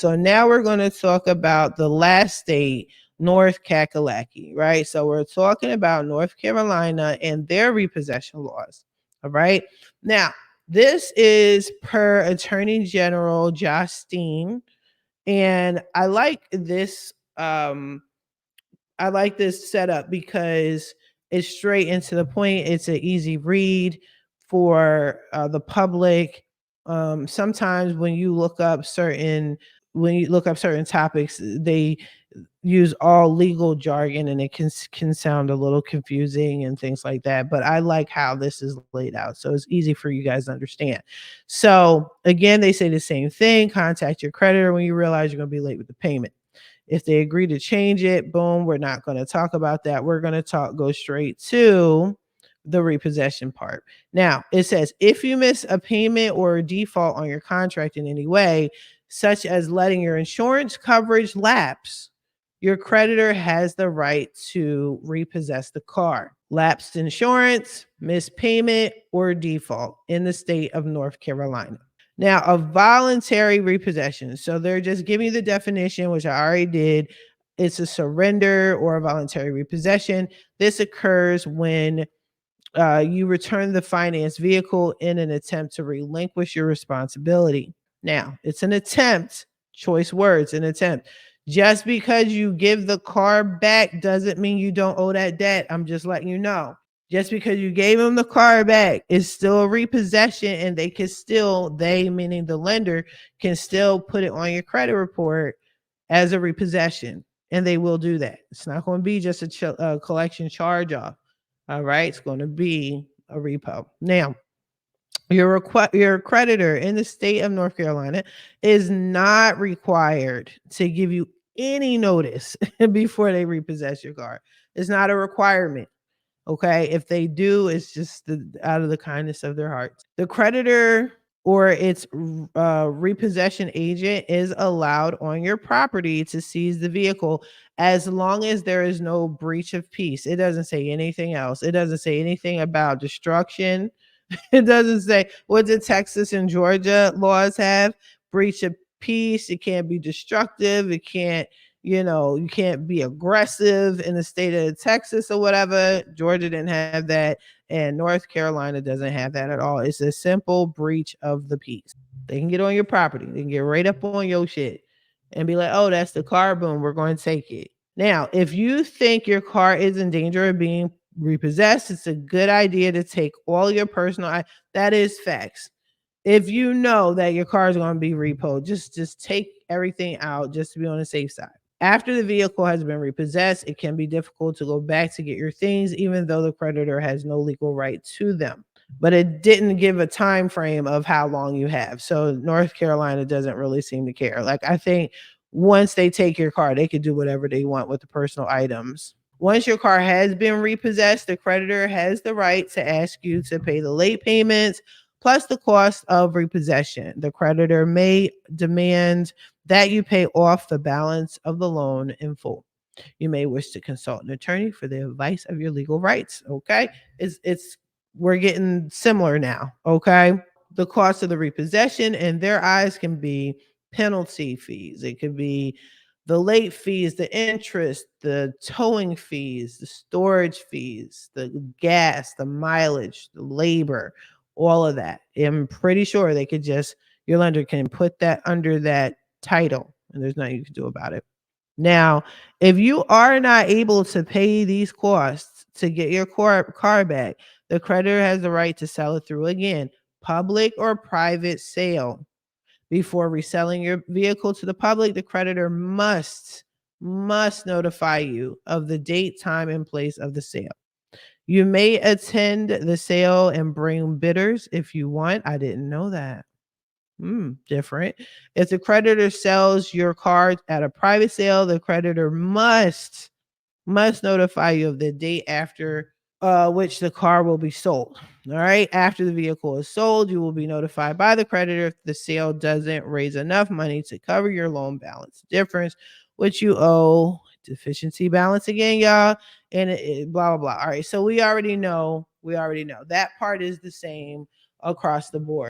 So now we're going to talk about the last state, North Kakalaki, right? So we're talking about North Carolina and their repossession laws. All right. Now, this is per Attorney General Josh Steen. And I like this setup because it's straight into the point. It's an easy read for the public. Sometimes when you look up certain topics, they use all legal jargon and it can sound a little confusing and things like that. But I like how this is laid out, so it's easy for you guys to understand. So again, they say the same thing: contact your creditor when you realize you're going to be late with the payment. If they agree to change it, boom, we're not going to talk about that. We're going to go straight to the repossession part. Now, it says if you miss a payment or a default on your contract in any way, such as letting your insurance coverage lapse, your creditor has the right to repossess the car. Lapsed insurance, missed payment, or default in the state of North Carolina. Now, a voluntary repossession. So they're just giving you the definition, which I already did. It's a surrender or a voluntary repossession. This occurs when you return the financed vehicle in an attempt to relinquish your responsibility. Now, it's an attempt, choice words, an attempt. Just because you give the car back doesn't mean you don't owe that debt. I'm just letting you know. Just because you gave them the car back is still a repossession, and they can still, they meaning the lender, can still put it on your credit report as a repossession, and they will do that. It's not going to be just a collection charge off. All right, it's going to be a repo. Now, your creditor in the state of North Carolina is not required to give you any notice before they repossess your car. It's not a requirement. Okay, if they do, it's just out of the kindness of their hearts. The creditor or its repossession agent is allowed on your property to seize the vehicle as long as there is no breach of peace. It doesn't say anything else. It doesn't say anything about destruction. It doesn't say, what did Texas and Georgia laws have? Breach of peace. It can't be destructive. It can't, you can't be aggressive in the state of Texas or whatever. Georgia didn't have that. And North Carolina doesn't have that at all. It's a simple breach of the peace. They can get on your property. They can get right up on your shit and be like, oh, that's the car. Boom, we're going to take it. Now, if you think your car is in danger of being repossessed, it's a good idea to take all your personal, that is facts. If you know that your car is going to be repoed, just take everything out just to be on the safe side. After the vehicle has been repossessed, it can be difficult to go back to get your things, even though the creditor has no legal right to them. But it didn't give a time frame of how long you have. So North Carolina doesn't really seem to care. Like, I think once they take your car, they could do whatever they want with the personal items. Once your car has been repossessed, the creditor has the right to ask you to pay the late payments plus the cost of repossession. The creditor may demand that you pay off the balance of the loan in full. You may wish to consult an attorney for the advice of your legal rights. Okay, we're getting similar now. Okay, the cost of the repossession in their eyes can be penalty fees. It could be the late fees, the interest, the towing fees, the storage fees, the gas, the mileage, the labor, all of that. I'm pretty sure they could your lender can put that under that title and there's nothing you can do about it. Now, if you are not able to pay these costs to get your car back, the creditor has the right to sell it through, again, public or private sale. Before reselling your vehicle to the public, the creditor must notify you of the date, time, and place of the sale. You may attend the sale and bring bidders if you want. I didn't know that. Different. If the creditor sells your car at a private sale, the creditor must notify you of the date after which the car will be sold. All right. After the vehicle is sold, you will be notified by the creditor if the sale doesn't raise enough money to cover your loan balance difference, which you owe. Deficiency balance again, y'all. And blah, blah, blah. All right. So we already know that part is the same across the board.